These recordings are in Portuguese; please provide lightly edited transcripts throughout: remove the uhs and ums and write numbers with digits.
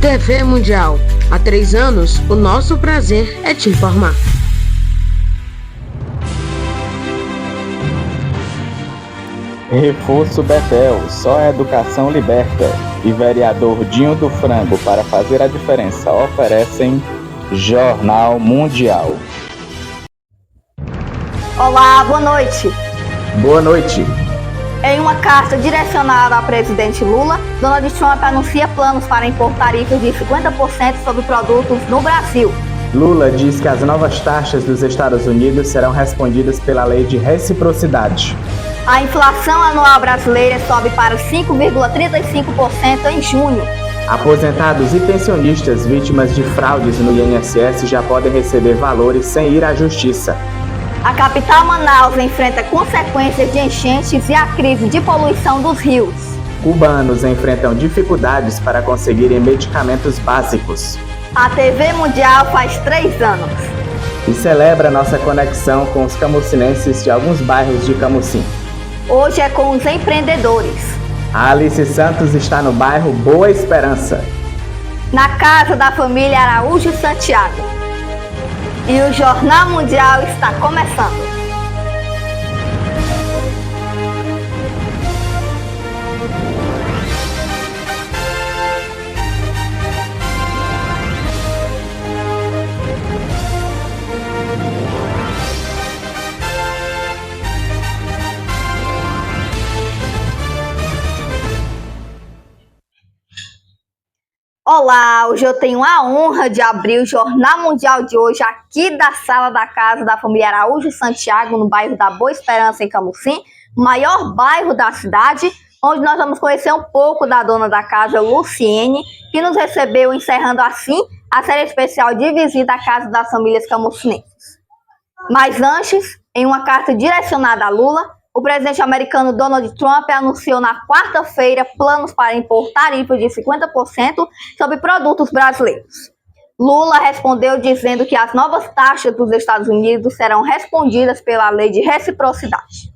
TV Mundial. Há 3 anos, o nosso prazer é te informar. Reforço Betel, só a educação liberta. E vereador Dinho do Frango, para fazer a diferença, oferecem Jornal Mundial. Olá, boa noite. Boa noite. Em uma carta direcionada ao presidente Lula, Donald Trump anuncia planos para impor tarifas de 50% sobre produtos no Brasil. Lula diz que as novas taxas dos Estados Unidos serão respondidas pela lei de reciprocidade. A inflação anual brasileira sobe para 5,35% em junho. Aposentados e pensionistas vítimas de fraudes no INSS já podem receber valores sem ir à justiça. A capital Manaus enfrenta consequências de enchentes e a crise de poluição dos rios. Cubanos enfrentam dificuldades para conseguirem medicamentos básicos. A TV Mundial faz 3 anos. E celebra nossa conexão com os camucinenses de alguns bairros de Camucim. Hoje é com os empreendedores. A Alice Santos está no bairro Boa Esperança. Na casa da família Araújo Santiago. E o Jornal Mundial está começando. Olá, hoje eu tenho a honra de abrir o Jornal Mundial de hoje aqui da sala da casa da família Araújo Santiago, no bairro da Boa Esperança, em Camucim, maior bairro da cidade, onde nós vamos conhecer um pouco da dona da casa, Luciene, que nos recebeu encerrando assim a série especial de visita à casa das famílias camucinenses. Mas antes, em uma carta direcionada a Lula, o presidente americano Donald Trump anunciou na quarta-feira planos para impor tarifas de 50% sobre produtos brasileiros. Lula respondeu dizendo que as novas taxas dos Estados Unidos serão respondidas pela lei de reciprocidade.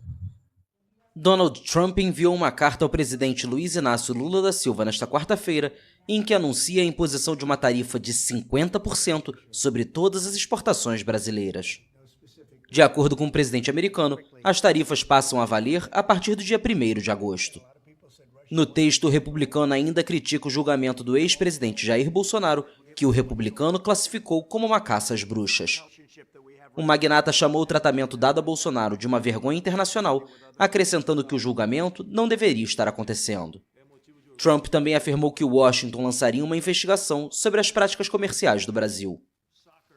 Donald Trump enviou uma carta ao presidente Luiz Inácio Lula da Silva nesta quarta-feira, em que anuncia a imposição de uma tarifa de 50% sobre todas as exportações brasileiras. De acordo com o presidente americano, as tarifas passam a valer a partir do dia 1º de agosto. No texto, o republicano ainda critica o julgamento do ex-presidente Jair Bolsonaro, que o republicano classificou como uma caça às bruxas. O magnata chamou o tratamento dado a Bolsonaro de uma vergonha internacional, acrescentando que o julgamento não deveria estar acontecendo. Trump também afirmou que Washington lançaria uma investigação sobre as práticas comerciais do Brasil.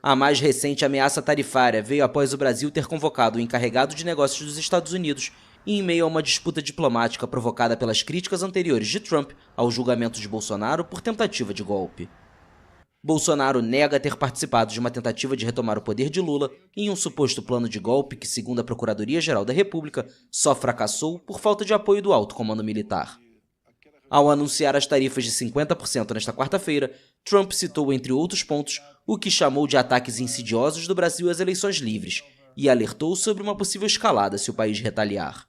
A mais recente ameaça tarifária veio após o Brasil ter convocado o encarregado de negócios dos Estados Unidos e em meio a uma disputa diplomática provocada pelas críticas anteriores de Trump ao julgamento de Bolsonaro por tentativa de golpe. Bolsonaro nega ter participado de uma tentativa de retomar o poder de Lula em um suposto plano de golpe que, segundo a Procuradoria-Geral da República, só fracassou por falta de apoio do alto comando militar. Ao anunciar as tarifas de 50% nesta quarta-feira, Trump citou, entre outros pontos, o que chamou de ataques insidiosos do Brasil às eleições livres e alertou sobre uma possível escalada se o país retaliar.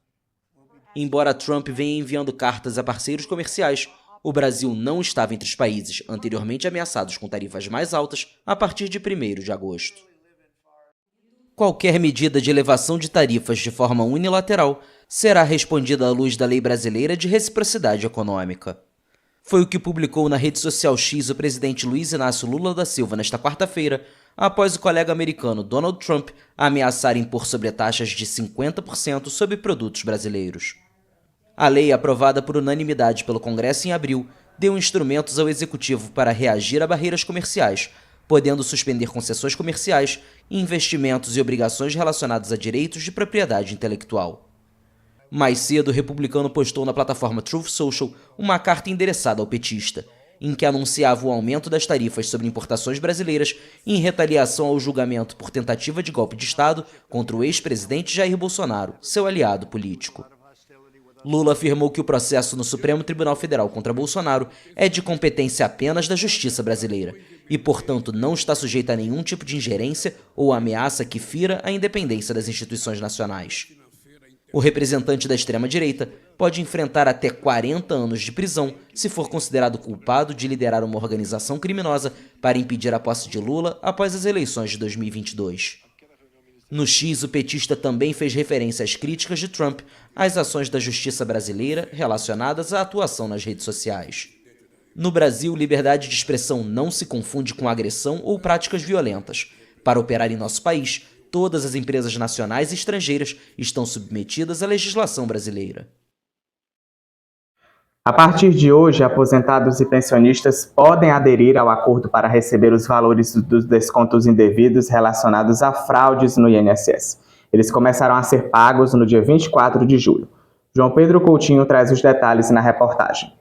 Embora Trump venha enviando cartas a parceiros comerciais, o Brasil não estava entre os países anteriormente ameaçados com tarifas mais altas a partir de 1º de agosto. Qualquer medida de elevação de tarifas de forma unilateral será respondida à luz da lei brasileira de reciprocidade econômica. Foi o que publicou na rede social X o presidente Luiz Inácio Lula da Silva nesta quarta-feira, após o colega americano Donald Trump ameaçar impor sobretaxas de 50% sobre produtos brasileiros. A lei, aprovada por unanimidade pelo Congresso em abril, deu instrumentos ao Executivo para reagir a barreiras comerciais, podendo suspender concessões comerciais, investimentos e obrigações relacionados a direitos de propriedade intelectual. Mais cedo, o republicano postou na plataforma Truth Social uma carta endereçada ao petista, em que anunciava o aumento das tarifas sobre importações brasileiras em retaliação ao julgamento por tentativa de golpe de Estado contra o ex-presidente Jair Bolsonaro, seu aliado político. Lula afirmou que o processo no Supremo Tribunal Federal contra Bolsonaro é de competência apenas da Justiça brasileira e, portanto, não está sujeito a nenhum tipo de ingerência ou ameaça que fira a independência das instituições nacionais. O representante da extrema-direita pode enfrentar até 40 anos de prisão se for considerado culpado de liderar uma organização criminosa para impedir a posse de Lula após as eleições de 2022. No X, o petista também fez referência às críticas de Trump às ações da justiça brasileira relacionadas à atuação nas redes sociais. No Brasil, liberdade de expressão não se confunde com agressão ou práticas violentas. Para operar em nosso país, todas as empresas nacionais e estrangeiras estão submetidas à legislação brasileira. A partir de hoje, aposentados e pensionistas podem aderir ao acordo para receber os valores dos descontos indevidos relacionados a fraudes no INSS. Eles começarão a ser pagos no dia 24 de julho. João Pedro Coutinho traz os detalhes na reportagem.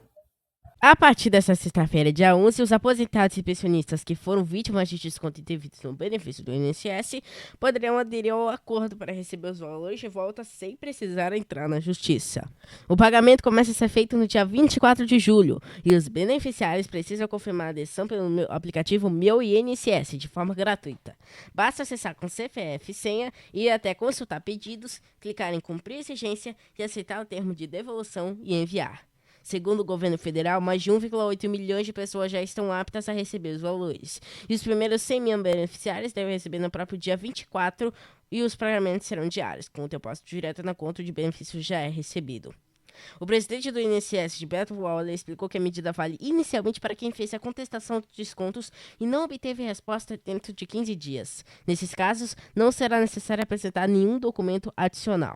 A partir desta sexta-feira, dia 11, os aposentados e pensionistas que foram vítimas de desconto indevido no benefício do INSS poderão aderir ao acordo para receber os valores de volta sem precisar entrar na justiça. O pagamento começa a ser feito no dia 24 de julho e os beneficiários precisam confirmar a adesão pelo aplicativo Meu INSS de forma gratuita. Basta acessar com CPF e senha, ir até consultar pedidos, clicar em cumprir exigência e aceitar o termo de devolução e enviar. Segundo o governo federal, mais de 1,8 milhões de pessoas já estão aptas a receber os valores. E os primeiros 100 mil beneficiários devem receber no próprio dia 24 e os pagamentos serão diários, com o depósito direto na conta de benefício já é recebido. O presidente do INSS, Gilberto Waller, explicou que a medida vale inicialmente para quem fez a contestação de descontos e não obteve resposta dentro de 15 dias. Nesses casos, não será necessário apresentar nenhum documento adicional.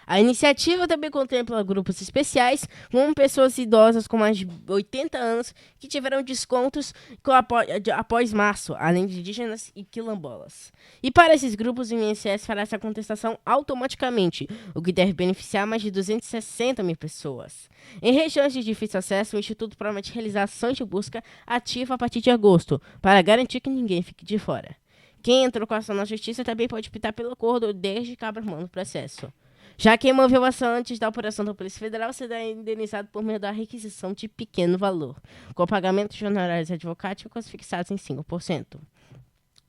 A iniciativa também contempla grupos especiais, como pessoas idosas com mais de 80 anos que tiveram descontos após março, além de indígenas e quilombolas. E para esses grupos, o INSS fará essa contestação automaticamente, o que deve beneficiar mais de 260 mil pessoas. Em regiões de difícil acesso, o Instituto promete realizar ações de busca ativa a partir de agosto, para garantir que ninguém fique de fora. Quem entrou com a ação na justiça também pode optar pelo acordo desde que abra mão do processo. Já quem moveu a ação antes da operação da Polícia Federal será indenizado por meio da requisição de pequeno valor, com o pagamento de honorários advocáticos fixados em 5%.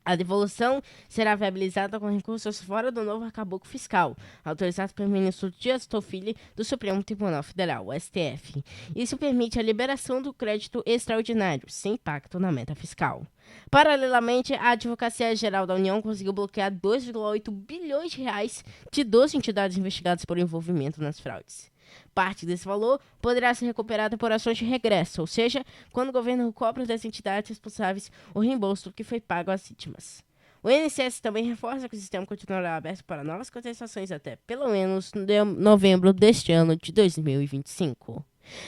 A devolução será viabilizada com recursos fora do novo arcabouço fiscal, autorizado pelo ministro Dias Toffoli do Supremo Tribunal Federal, o STF. Isso permite a liberação do crédito extraordinário, sem impacto na meta fiscal. Paralelamente, a Advocacia Geral da União conseguiu bloquear 2,8 bilhões de reais de 12 entidades investigadas por envolvimento nas fraudes. Parte desse valor poderá ser recuperada por ações de regresso, ou seja, quando o governo cobra das entidades responsáveis o reembolso que foi pago às vítimas. O INSS também reforça que o sistema continuará aberto para novas contestações até pelo menos novembro deste ano de 2025.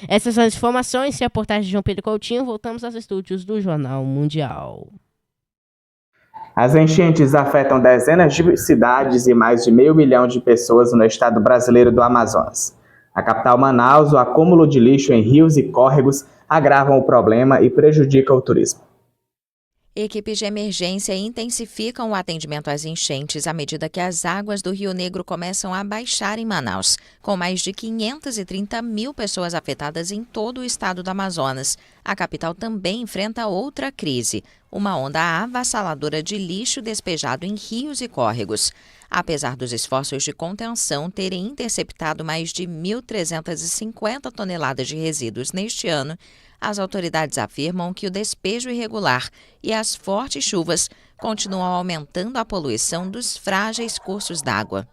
Essas são as informações e a reportagem de João Pedro Coutinho. Voltamos aos estúdios do Jornal Mundial. As enchentes afetam dezenas de cidades e mais de 500 mil de pessoas no estado brasileiro do Amazonas. Na capital Manaus, o acúmulo de lixo em rios e córregos agravam o problema e prejudicam o turismo. Equipes de emergência intensificam o atendimento às enchentes à medida que as águas do Rio Negro começam a baixar em Manaus, com mais de 530 mil pessoas afetadas em todo o estado do Amazonas. A capital também enfrenta outra crise, uma onda avassaladora de lixo despejado em rios e córregos. Apesar dos esforços de contenção terem interceptado mais de 1.350 toneladas de resíduos neste ano, as autoridades afirmam que o despejo irregular e as fortes chuvas continuam aumentando a poluição dos frágeis cursos d'água.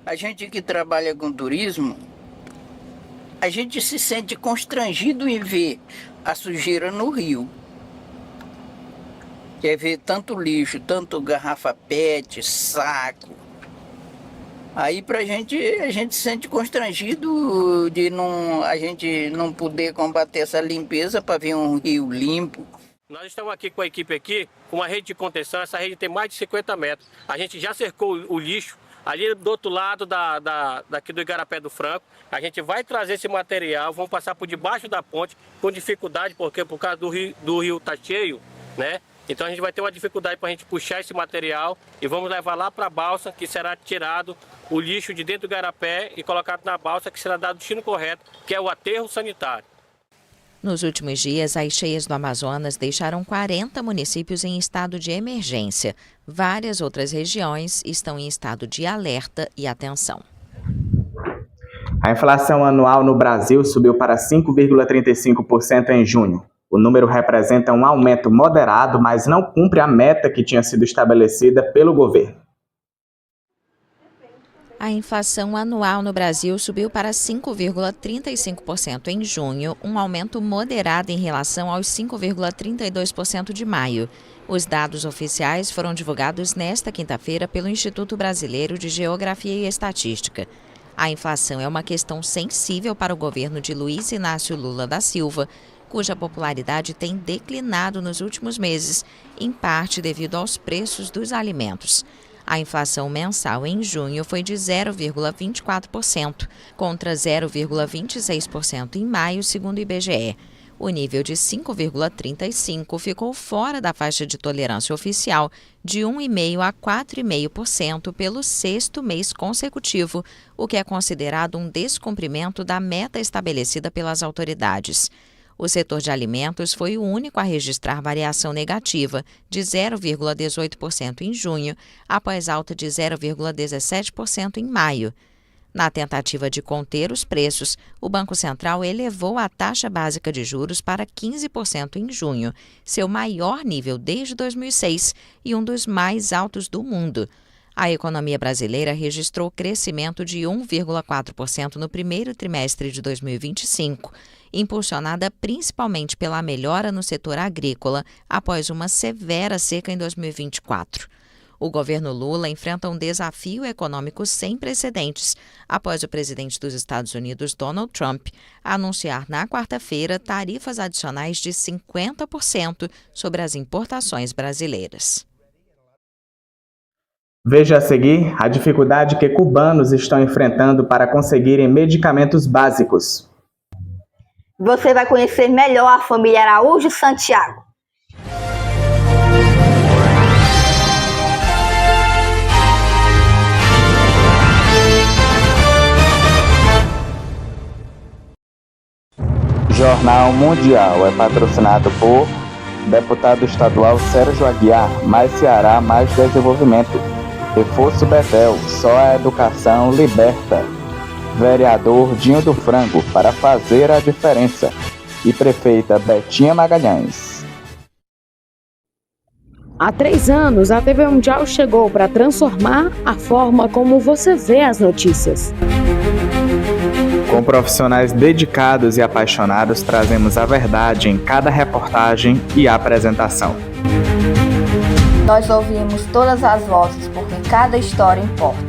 A gente que trabalha com turismo, a gente se sente constrangido em ver a sujeira no rio. Quer ver tanto lixo, tanto garrafa PET, saco. Aí a gente se sente constrangido de a gente não poder combater essa limpeza para ver um rio limpo. Nós estamos aqui com a equipe aqui, com uma rede de contenção. Essa rede tem mais de 50 metros. A gente já cercou o lixo ali do outro lado daqui do Igarapé do Franco. A gente vai trazer esse material, vamos passar por debaixo da ponte com dificuldade, porque por causa do rio tá cheio, né? Então a gente vai ter uma dificuldade para a gente puxar esse material e vamos levar lá para a balsa, que será tirado o lixo de dentro do igarapé e colocado na balsa, que será dado o destino correto, que é o aterro sanitário. Nos últimos dias, as cheias do Amazonas deixaram 40 municípios em estado de emergência. Várias outras regiões estão em estado de alerta e atenção. A inflação anual no Brasil subiu para 5,35% em junho. O número representa um aumento moderado, mas não cumpre a meta que tinha sido estabelecida pelo governo. A inflação anual no Brasil subiu para 5,35% em junho, um aumento moderado em relação aos 5,32% de maio. Os dados oficiais foram divulgados nesta quinta-feira pelo Instituto Brasileiro de Geografia e Estatística. A inflação é uma questão sensível para o governo de Luiz Inácio Lula da Silva, cuja popularidade tem declinado nos últimos meses, em parte devido aos preços dos alimentos. A inflação mensal em junho foi de 0,24%, contra 0,26% em maio, segundo o IBGE. O nível de 5,35% ficou fora da faixa de tolerância oficial de 1,5% a 4,5% pelo sexto mês consecutivo, o que é considerado um descumprimento da meta estabelecida pelas autoridades. O setor de alimentos foi o único a registrar variação negativa, de 0,18% em junho, após alta de 0,17% em maio. Na tentativa de conter os preços, o Banco Central elevou a taxa básica de juros para 15% em junho, seu maior nível desde 2006 e um dos mais altos do mundo. A economia brasileira registrou crescimento de 1,4% no primeiro trimestre de 2025, impulsionada principalmente pela melhora no setor agrícola após uma severa seca em 2024. O governo Lula enfrenta um desafio econômico sem precedentes após o presidente dos Estados Unidos, Donald Trump, anunciar na quarta-feira tarifas adicionais de 50% sobre as importações brasileiras. Veja a seguir a dificuldade que cubanos estão enfrentando para conseguirem medicamentos básicos. Você vai conhecer melhor a família Araújo Santiago. Jornal Mundial é patrocinado por deputado estadual Sérgio Aguiar, mais Ceará, mais desenvolvimento. Reforço Betel, só a educação liberta. Vereador Dinho do Frango, para fazer a diferença. E prefeita Betinha Magalhães. Há 3 anos, a TV Mundial chegou para transformar a forma como você vê as notícias. Com profissionais dedicados e apaixonados, trazemos a verdade em cada reportagem e apresentação. Nós ouvimos todas as vozes, porque cada história importa.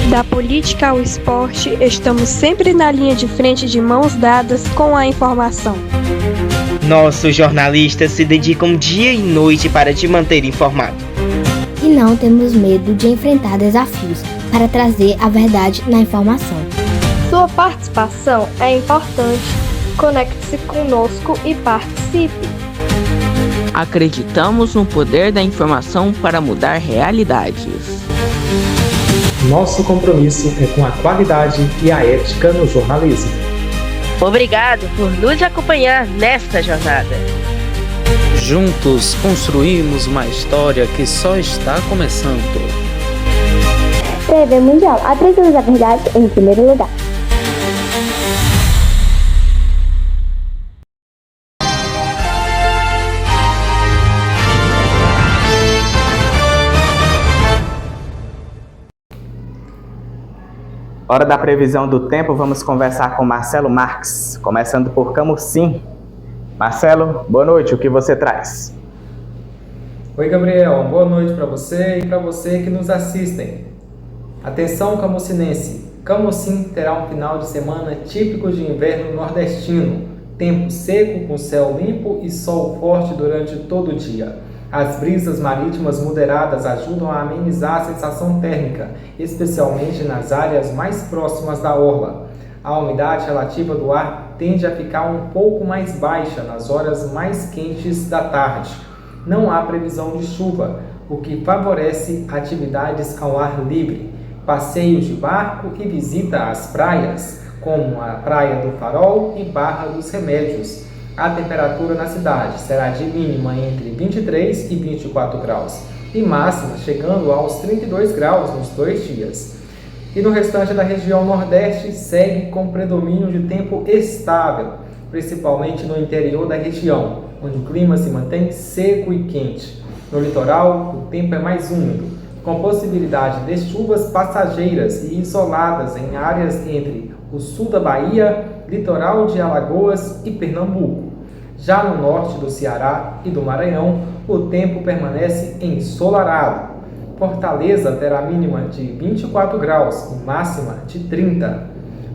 Da política ao esporte, estamos sempre na linha de frente, de mãos dadas com a informação. Nossos jornalistas se dedicam dia e noite para te manter informado. E não temos medo de enfrentar desafios para trazer a verdade na informação. Sua participação é importante. Conecte-se conosco e participe. Acreditamos no poder da informação para mudar realidades. Nosso compromisso é com a qualidade e a ética no jornalismo. Obrigado por nos acompanhar nesta jornada. Juntos construímos uma história que só está começando. TV Mundial, apresentamos a verdade em primeiro lugar. Hora da previsão do tempo, vamos conversar com Marcelo Marques, começando por Camocim. Marcelo, boa noite, o que você traz? Oi, Gabriel, boa noite para você e para você que nos assistem. Atenção, camocinense, Camocim terá um final de semana típico de inverno nordestino. Tempo seco com céu limpo e sol forte durante todo o dia. As brisas marítimas moderadas ajudam a amenizar a sensação térmica, especialmente nas áreas mais próximas da orla. A umidade relativa do ar tende a ficar um pouco mais baixa nas horas mais quentes da tarde. Não há previsão de chuva, o que favorece atividades ao ar livre, passeios de barco e visita às praias. como a Praia do Farol e Barra dos Remédios. A temperatura na cidade será de mínima entre 23 e 24 graus e máxima chegando aos 32 graus nos 2 dias. E no restante da região Nordeste segue com predomínio de tempo estável, principalmente no interior da região, onde o clima se mantém seco e quente. No litoral, o tempo é mais úmido, com possibilidade de chuvas passageiras e isoladas em áreas entre o sul da Bahia, litoral de Alagoas e Pernambuco. Já no norte do Ceará e do Maranhão, o tempo permanece ensolarado. Fortaleza terá mínima de 24 graus e máxima de 30.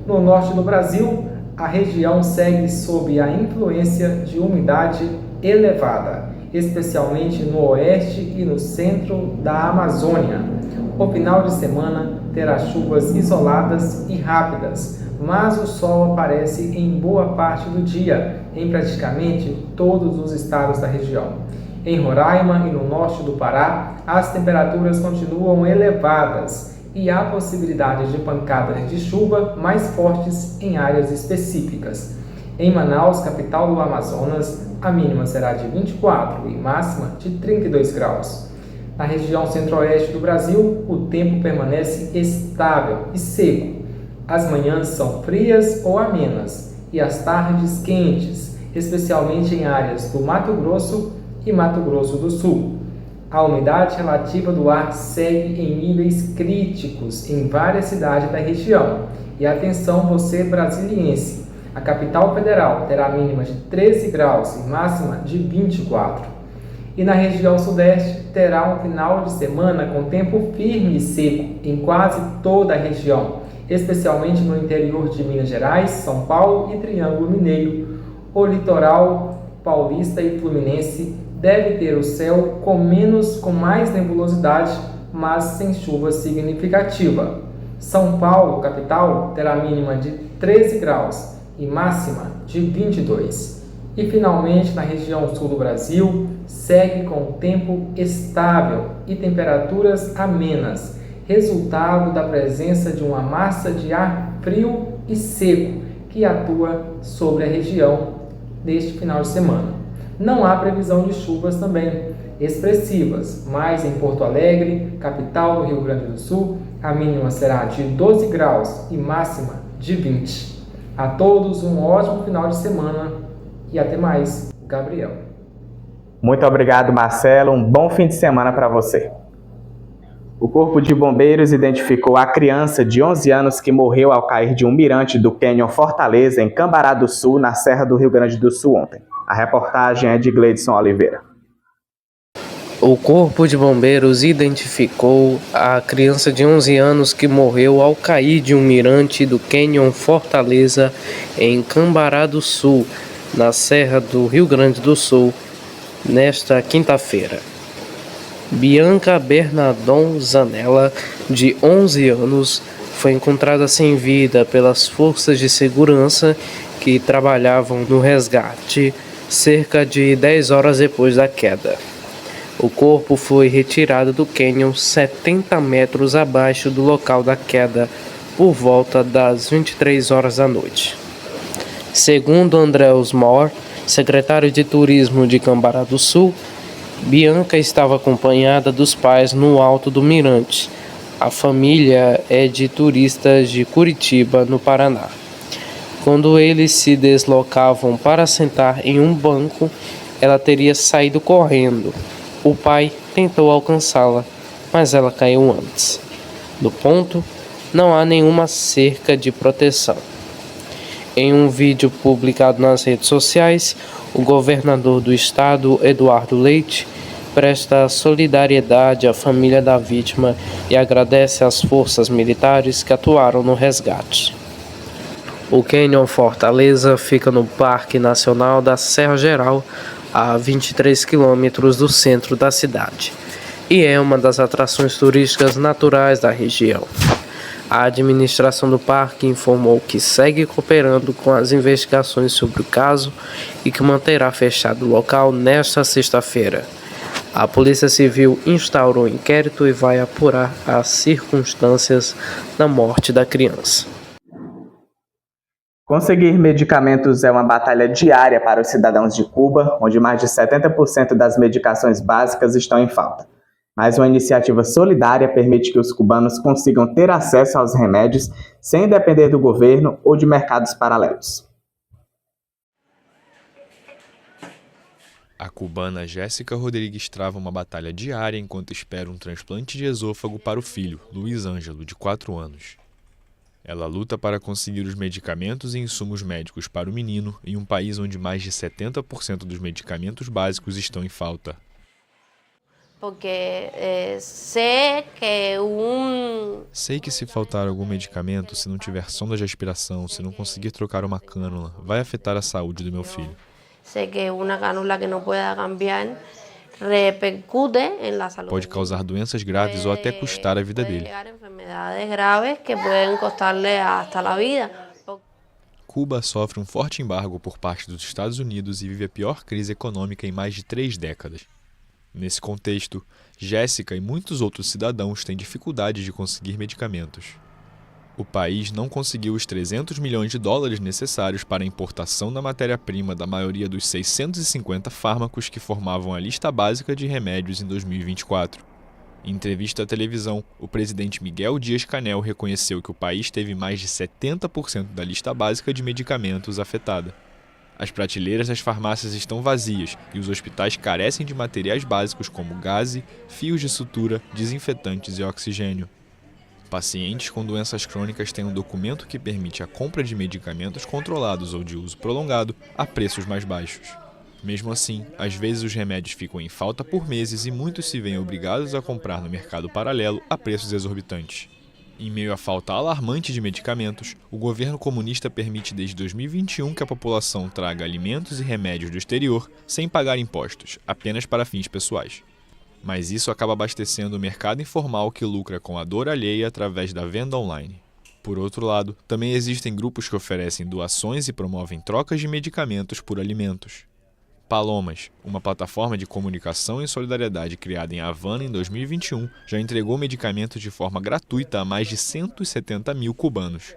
No norte do Brasil, a região segue sob a influência de umidade elevada, especialmente no oeste e no centro da Amazônia. O final de semana terá chuvas isoladas e rápidas, mas o sol aparece em boa parte do dia, em praticamente todos os estados da região. Em Roraima e no norte do Pará, as temperaturas continuam elevadas e há possibilidade de pancadas de chuva mais fortes em áreas específicas. Em Manaus, capital do Amazonas, a mínima será de 24 e máxima de 32 graus. Na região centro-oeste do Brasil, o tempo permanece estável e seco. As manhãs são frias ou amenas e as tardes quentes, especialmente em áreas do Mato Grosso e Mato Grosso do Sul. A umidade relativa do ar segue em níveis críticos em várias cidades da região. E atenção você brasiliense, a capital federal terá mínima de 13 graus e máxima de 24. E na região sudeste terá um final de semana com tempo firme e seco em quase toda a região, especialmente no interior de Minas Gerais, São Paulo e Triângulo Mineiro. O litoral paulista e fluminense deve ter o céu com mais nebulosidade, mas sem chuva significativa. São Paulo, capital, terá mínima de 13 graus e máxima de 22. E finalmente, na região sul do Brasil, segue com tempo estável e temperaturas amenas, resultado da presença de uma massa de ar frio e seco que atua sobre a região neste final de semana. Não há previsão de chuvas também expressivas, mas em Porto Alegre, capital do Rio Grande do Sul, a mínima será de 12 graus e máxima de 20. A todos um ótimo final de semana e até mais. Gabriel. Muito obrigado, Marcelo. Um bom fim de semana para você. O Corpo de Bombeiros identificou a criança de 11 anos que morreu ao cair de um mirante do Cânion Fortaleza, em Cambará do Sul, na Serra do Rio Grande do Sul, ontem. A reportagem é de Gleidson Oliveira. O Corpo de Bombeiros identificou a criança de 11 anos que morreu ao cair de um mirante do Cânion Fortaleza, em Cambará do Sul, na Serra do Rio Grande do Sul, nesta quinta-feira. Bianca Bernardon Zanella, de 11 anos, foi encontrada sem vida pelas forças de segurança que trabalhavam no resgate cerca de 10 horas depois da queda. O corpo foi retirado do cânion 70 metros abaixo do local da queda por volta das 23 horas da noite. Segundo André Osmor, secretário de Turismo de Cambará do Sul, Bianca estava acompanhada dos pais no alto do mirante. A família é de turistas de Curitiba, no Paraná. Quando eles se deslocavam para sentar em um banco, ela teria saído correndo. O pai tentou alcançá-la, mas ela caiu antes. No ponto, não há nenhuma cerca de proteção. Em um vídeo publicado nas redes sociais, o governador do estado, Eduardo Leite, presta solidariedade à família da vítima e agradece às forças militares que atuaram no resgate. O Cânion Fortaleza fica no Parque Nacional da Serra Geral, a 23 quilômetros do centro da cidade, e é uma das atrações turísticas naturais da região. A administração do parque informou que segue cooperando com as investigações sobre o caso e que manterá fechado o local nesta sexta-feira. A Polícia Civil instaurou um inquérito e vai apurar as circunstâncias da morte da criança. Conseguir medicamentos é uma batalha diária para os cidadãos de Cuba, onde mais de 70% das medicações básicas estão em falta. Mas uma iniciativa solidária permite que os cubanos consigam ter acesso aos remédios sem depender do governo ou de mercados paralelos. A cubana Jéssica Rodrigues trava uma batalha diária enquanto espera um transplante de esôfago para o filho, Luiz Ângelo, de 4 anos. Ela luta para conseguir os medicamentos e insumos médicos para o menino em um país onde mais de 70% dos medicamentos básicos estão em falta. Sei que se faltar algum medicamento, se não tiver sonda de aspiração, se não conseguir trocar uma cânula, vai afetar a saúde do meu filho. Pode causar doenças graves ou até custar a vida dele. Cuba sofre um forte embargo por parte dos Estados Unidos e vive a pior crise econômica em mais de 3 décadas. Nesse contexto, Jéssica e muitos outros cidadãos têm dificuldade de conseguir medicamentos. O país não conseguiu os 300 milhões de dólares necessários para a importação da matéria-prima da maioria dos 650 fármacos que formavam a lista básica de remédios em 2024. Em entrevista à televisão, o presidente Miguel Díaz-Canel reconheceu que o país teve mais de 70% da lista básica de medicamentos afetada. As prateleiras das farmácias estão vazias e os hospitais carecem de materiais básicos como gaze, fios de sutura, desinfetantes e oxigênio. Pacientes com doenças crônicas têm um documento que permite a compra de medicamentos controlados ou de uso prolongado a preços mais baixos. Mesmo assim, às vezes os remédios ficam em falta por meses e muitos se veem obrigados a comprar no mercado paralelo a preços exorbitantes. Em meio à falta alarmante de medicamentos, o governo comunista permite desde 2021 que a população traga alimentos e remédios do exterior sem pagar impostos, apenas para fins pessoais. Mas isso acaba abastecendo o mercado informal que lucra com a dor alheia através da venda online. Por outro lado, também existem grupos que oferecem doações e promovem trocas de medicamentos por alimentos. Palomas, uma plataforma de comunicação e solidariedade criada em Havana em 2021, já entregou medicamentos de forma gratuita a mais de 170 mil cubanos.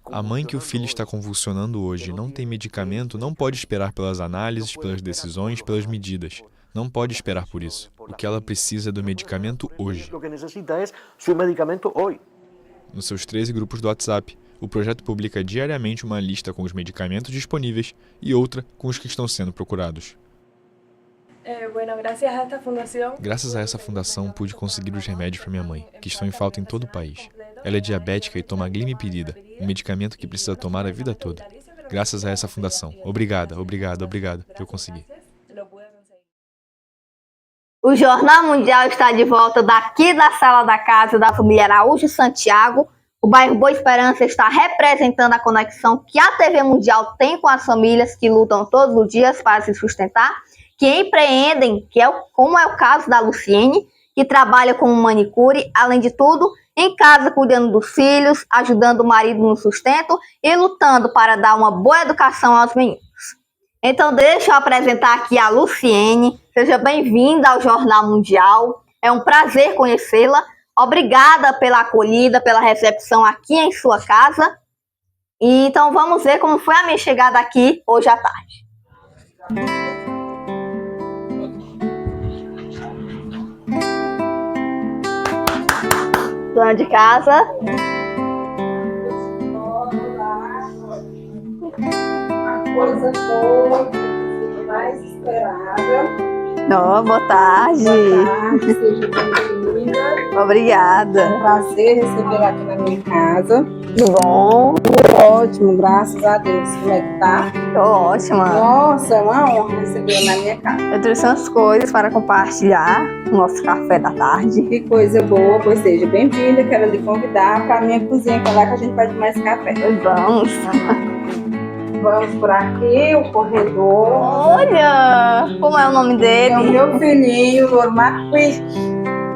A mãe que o filho está convulsionando hoje não tem medicamento, não pode esperar pelas análises, pelas decisões, pelas medidas. Não pode esperar por isso. O que ela precisa é do medicamento hoje. Nos seus 13 grupos do WhatsApp, o projeto publica diariamente uma lista com os medicamentos disponíveis e outra com os que estão sendo procurados. Graças a essa fundação, pude conseguir os remédios para minha mãe, que estão em falta em todo o país. Ela é diabética e toma glimepirida, um medicamento que precisa tomar a vida toda. Graças a essa fundação. Obrigada, obrigada, obrigada. Eu consegui. O Jornal Mundial está de volta daqui da sala da casa da família Araújo Santiago. O bairro Boa Esperança está representando a conexão que a TV Mundial tem com as famílias que lutam todos os dias para se sustentar, que empreendem, como é o caso da Luciene, que trabalha como manicure, além de tudo, em casa cuidando dos filhos, ajudando o marido no sustento e lutando para dar uma boa educação aos meninos. Então deixa eu apresentar aqui a Luciene. Seja bem-vinda ao Jornal Mundial. É um prazer conhecê-la. Obrigada pela acolhida, pela recepção aqui em sua casa. E então vamos ver como foi a minha chegada aqui hoje à tarde. Dona de casa. A coisa boa, mais esperada. Boa tarde. Boa tarde, seja bem-vinda. Obrigada. É um prazer recebê-la aqui na minha casa. Tudo bom? Ótimo, graças a Deus. Como é que tá? Tô ótima. Nossa, é uma honra recebê-la na minha casa. Eu trouxe umas coisas para compartilhar no nosso café da tarde. Que coisa boa, pois seja bem-vinda. Quero lhe convidar para a minha cozinha, que é lá que a gente vai tomar esse café. Vamos. Vamos por aqui, o corredor. Olha, como é o nome dele? É o meu filhinho, o Marquis.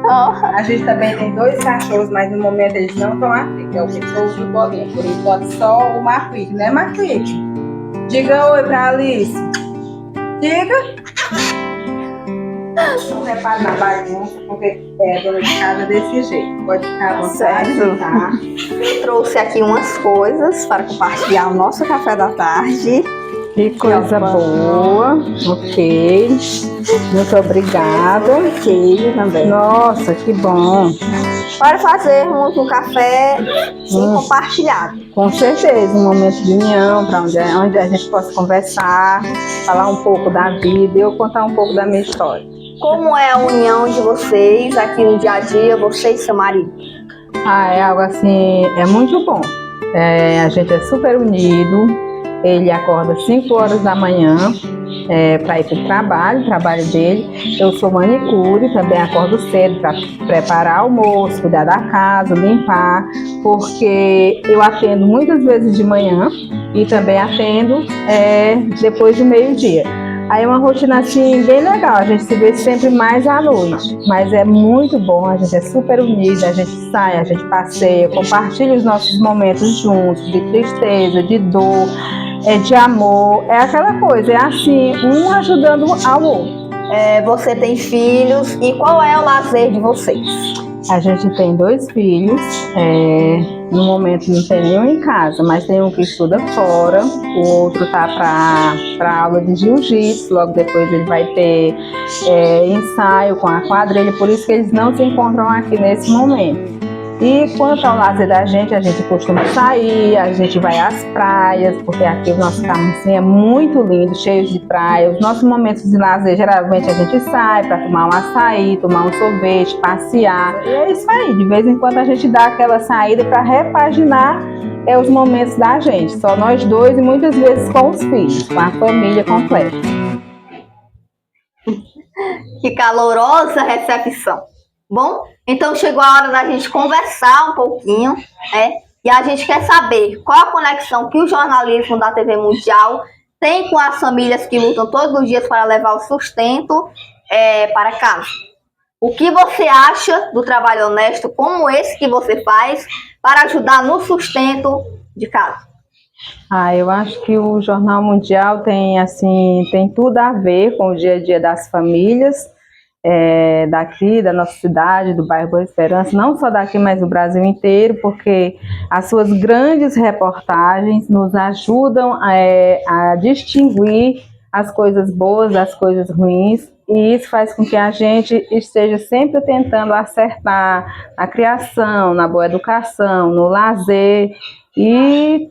A gente também tem 2 cachorros, mas no momento eles não estão aqui, que é o cachorro do Bolinha. Por enquanto só o Marquis, né, Marquis? Diga oi pra Alice. Diga. Não repare na bagunça, porque dona de casa é desse jeito. Pode ficar à vontade, tá? Eu trouxe aqui umas coisas para compartilhar o nosso café da tarde. Que coisa boa. Ok. Muito obrigada. Queijo também. Nossa, que bom. Para fazermos um café compartilhado. Com certeza, um momento de união, para onde a gente possa conversar, falar um pouco da vida e eu contar um pouco da minha história. Como é a união de vocês aqui no dia a dia, você e seu marido? É algo assim, é muito bom. A gente é super unido. Ele acorda 5 horas da manhã para ir para o trabalho dele. Eu sou manicure, também acordo cedo para preparar almoço, cuidar da casa, limpar, porque eu atendo muitas vezes de manhã e também atendo depois do meio-dia. Aí é uma rotina assim bem legal, a gente se vê sempre mais à noite, mas é muito bom, a gente é super unido, a gente sai, a gente passeia, compartilha os nossos momentos juntos, de tristeza, de dor, de amor, é aquela coisa, é assim, um ajudando ao outro. Você tem filhos e qual é o lazer de vocês? A gente tem 2 filhos, no momento não tem nenhum em casa, mas tem um que estuda fora, o outro tá para aula de jiu-jitsu, logo depois ele vai ter ensaio com a quadrilha, por isso que eles não se encontram aqui nesse momento. E quanto ao lazer da gente, a gente costuma sair, a gente vai às praias, porque aqui o nosso Camusim é muito lindo, cheio de praia. Os nossos momentos de lazer, geralmente a gente sai para tomar um açaí, tomar um sorvete, passear. E é isso aí, de vez em quando a gente dá aquela saída para repaginar os momentos da gente. Só nós dois e muitas vezes com os filhos, com a família completa. Que calorosa recepção. Bom, então chegou a hora da gente conversar um pouquinho, e a gente quer saber qual a conexão que o jornalismo da TV Mundial tem com as famílias que lutam todos os dias para levar o sustento para casa. O que você acha do trabalho honesto como esse que você faz para ajudar no sustento de casa? Eu acho que o Jornal Mundial tem tudo a ver com o dia a dia das famílias, daqui, da nossa cidade, do bairro Boa Esperança, não só daqui, mas do Brasil inteiro, porque as suas grandes reportagens nos ajudam a distinguir as coisas boas das coisas ruins, e isso faz com que a gente esteja sempre tentando acertar na criação, na boa educação, no lazer e ir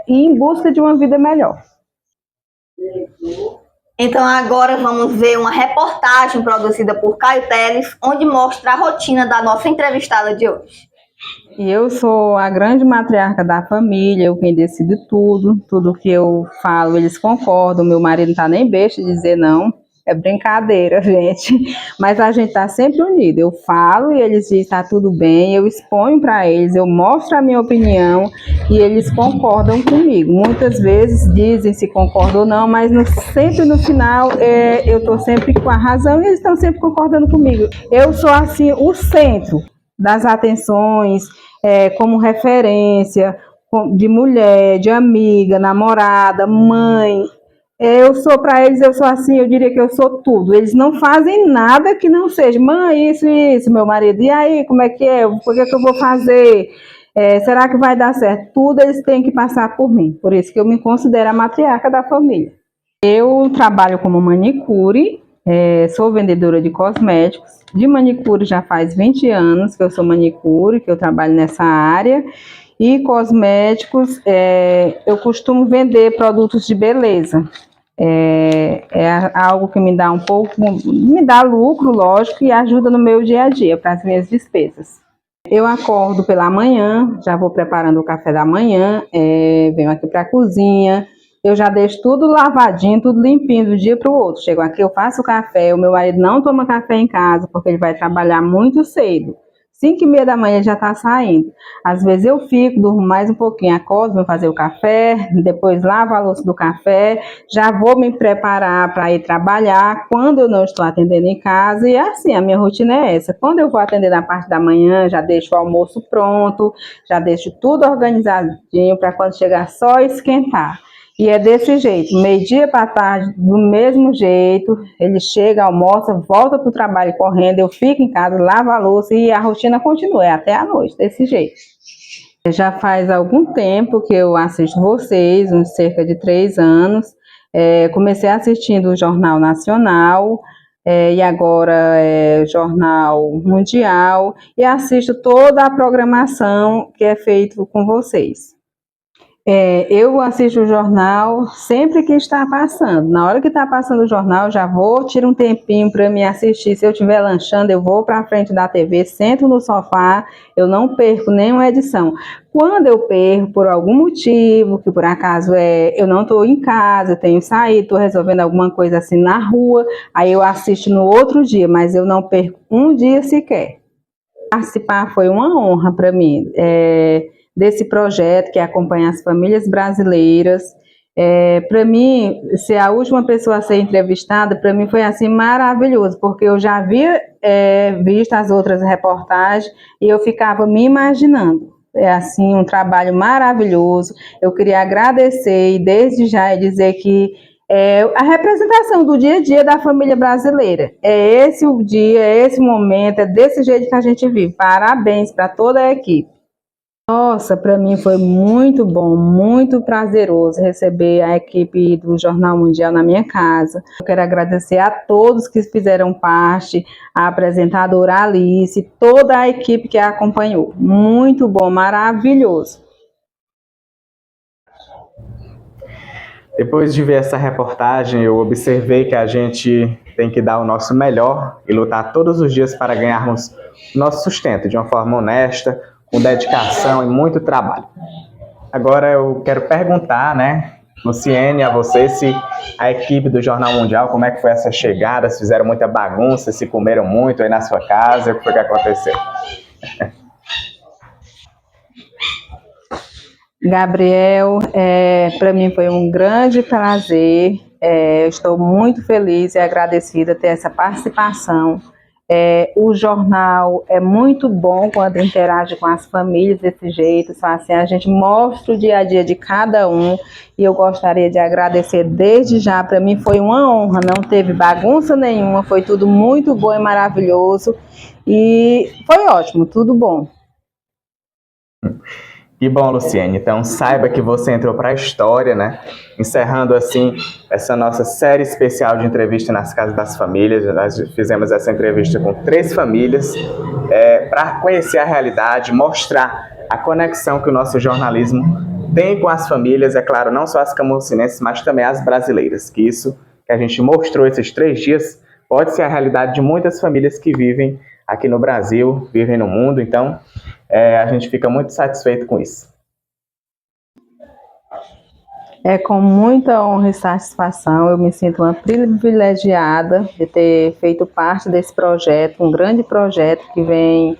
em busca de uma vida melhor. Então agora vamos ver uma reportagem produzida por Caio Teles, onde mostra a rotina da nossa entrevistada de hoje. E eu sou a grande matriarca da família, eu quem decido tudo que eu falo eles concordam, meu marido não está nem besta de dizer não, é brincadeira, gente, mas a gente está sempre unido, eu falo e eles dizem está tudo bem, eu exponho para eles, eu mostro a minha opinião e eles concordam comigo, muitas vezes dizem se concordam ou não, mas sempre no final eu estou sempre com a razão e eles estão sempre concordando comigo. Eu sou assim o centro das atenções, como referência de mulher, de amiga, namorada, mãe. Eu sou para eles, eu sou assim, eu diria que eu sou tudo. Eles não fazem nada que não seja, mãe, isso, meu marido, e aí, como é que é? O que é que eu vou fazer? Será que vai dar certo? Tudo eles têm que passar por mim, por isso que eu me considero a matriarca da família. Eu trabalho como manicure, sou vendedora de cosméticos, de manicure já faz 20 anos que eu sou manicure, que eu trabalho nessa área, e cosméticos, eu costumo vender produtos de beleza. É algo que me dá me dá lucro, lógico, e ajuda no meu dia a dia, para as minhas despesas. Eu acordo pela manhã, já vou preparando o café da manhã, venho aqui para a cozinha, eu já deixo tudo lavadinho, tudo limpinho do dia para o outro. Chego aqui, eu faço o café, o meu marido não toma café em casa, porque ele vai trabalhar muito cedo. 5h30 da manhã ele já está saindo. Às vezes eu fico, durmo mais um pouquinho, acordo, vou fazer o café, depois lavo a louça do café, já vou me preparar para ir trabalhar quando eu não estou atendendo em casa. E assim, a minha rotina é essa. Quando eu vou atender na parte da manhã, já deixo o almoço pronto, já deixo tudo organizadinho para quando chegar só esquentar. E é desse jeito, meio-dia para tarde, do mesmo jeito, ele chega, almoça, volta para o trabalho correndo, eu fico em casa, lavo a louça e a rotina continua, é até a noite, desse jeito. Já faz algum tempo que eu assisto vocês, uns cerca de 3 anos, comecei assistindo o Jornal Nacional, e agora o Jornal Mundial, e assisto toda a programação que é feita com vocês. Eu assisto o jornal sempre que está passando. Na hora que está passando o jornal, já vou, tiro um tempinho para me assistir. Se eu estiver lanchando, eu vou para a frente da TV, sento no sofá, eu não perco nenhuma edição. Quando eu perco por algum motivo, que por acaso eu não estou em casa, tenho saído, estou resolvendo alguma coisa assim na rua, aí eu assisto no outro dia, mas eu não perco um dia sequer. Participar foi uma honra para mim. Desse projeto que acompanha as famílias brasileiras. Para mim, ser a última pessoa a ser entrevistada, para mim foi assim maravilhoso, porque eu já havia visto as outras reportagens e eu ficava me imaginando. É assim um trabalho maravilhoso. Eu queria agradecer e desde já dizer que a representação do dia a dia da família brasileira. É esse o dia, é esse o momento, é desse jeito que a gente vive. Parabéns para toda a equipe. Nossa, para mim foi muito bom, muito prazeroso receber a equipe do Jornal Mundial na minha casa. Eu quero agradecer a todos que fizeram parte, a apresentadora Alice, toda a equipe que a acompanhou. Muito bom, maravilhoso. Depois de ver essa reportagem, eu observei que a gente tem que dar o nosso melhor e lutar todos os dias para ganharmos nosso sustento de uma forma honesta, com dedicação e muito trabalho. Agora eu quero perguntar, Luciene, a você, se a equipe do Jornal Mundial, como é que foi essa chegada, se fizeram muita bagunça, se comeram muito aí na sua casa, o que foi que aconteceu? Gabriel, para mim foi um grande prazer, estou muito feliz e agradecida ter essa participação. O jornal é muito bom quando interage com as famílias desse jeito, só assim a gente mostra o dia a dia de cada um e eu gostaria de agradecer desde já. Para mim foi uma honra, não teve bagunça nenhuma, foi tudo muito bom e maravilhoso e foi ótimo, tudo bom. Que bom, Luciene. Então, saiba que você entrou para a história, Encerrando, assim, essa nossa série especial de entrevista nas casas das famílias. Nós fizemos essa entrevista com 3 famílias para conhecer a realidade, mostrar a conexão que o nosso jornalismo tem com as famílias, é claro, não só as camusinenses, mas também as brasileiras. Que isso que a gente mostrou esses 3 dias pode ser a realidade de muitas famílias que vivem aqui no Brasil, vivem no mundo. Então, a gente fica muito satisfeito com isso. Com muita honra e satisfação, eu me sinto uma privilegiada de ter feito parte desse projeto, um grande projeto que vem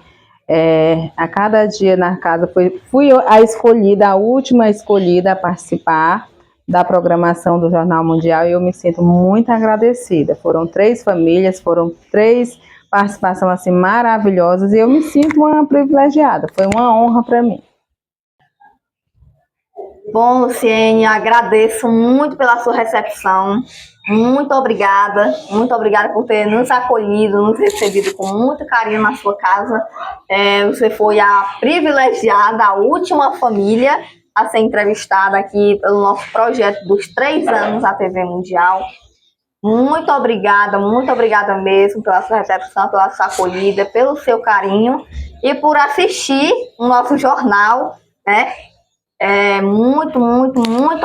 a cada dia na casa. Fui a escolhida, a última escolhida a participar da programação do Jornal Mundial e eu me sinto muito agradecida. Foram 3 famílias, foram 3 participação assim maravilhosas e eu me sinto uma privilegiada, foi uma honra para mim. Bom, Luciene, agradeço muito pela sua recepção, muito obrigada por ter nos acolhido, nos recebido com muito carinho na sua casa. Você foi a privilegiada, a última família a ser entrevistada aqui pelo nosso projeto dos 3 anos da TV Mundial. Muito obrigada mesmo pela sua recepção, pela sua acolhida, pelo seu carinho e por assistir o nosso jornal, muito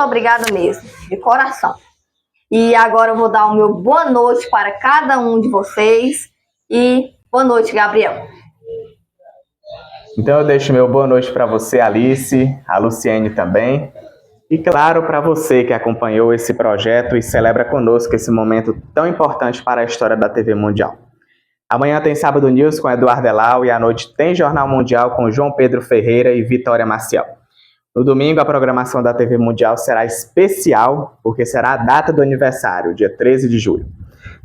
obrigada mesmo, de coração. E agora eu vou dar o meu boa noite para cada um de vocês e boa noite, Gabriel. Então eu deixo meu boa noite para você, Alice, a Luciene também. E claro, para você que acompanhou esse projeto e celebra conosco esse momento tão importante para a história da TV Mundial. Amanhã tem Sábado News com Eduardo Elau e à noite tem Jornal Mundial com João Pedro Ferreira e Vitória Maciel. No domingo, a programação da TV Mundial será especial, porque será a data do aniversário, dia 13 de julho.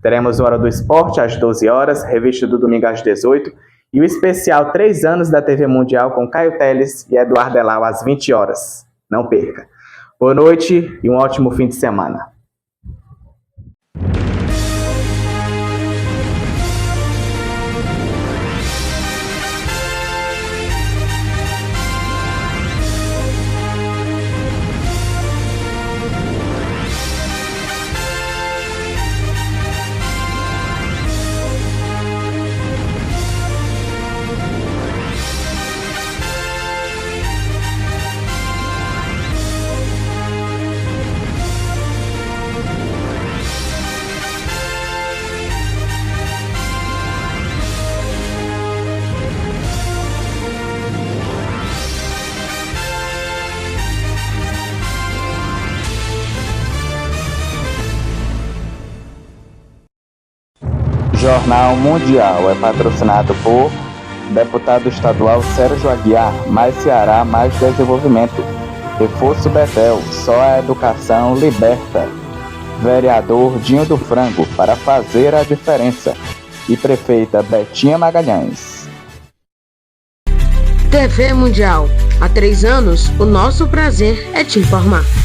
Teremos Hora do Esporte às 12 horas, Revista do Domingo às 18 e o especial 3 anos da TV Mundial com Caio Teles e Eduardo Elau às 20 horas. Não perca! Boa noite e um ótimo fim de semana. Jornal Mundial é patrocinado por deputado estadual Sérgio Aguiar, mais Ceará, mais desenvolvimento. Reforço Betel, só a educação liberta. Vereador Dinho do Frango, para fazer a diferença. E prefeita Betinha Magalhães. TV Mundial. Há 3 anos, o nosso prazer é te informar.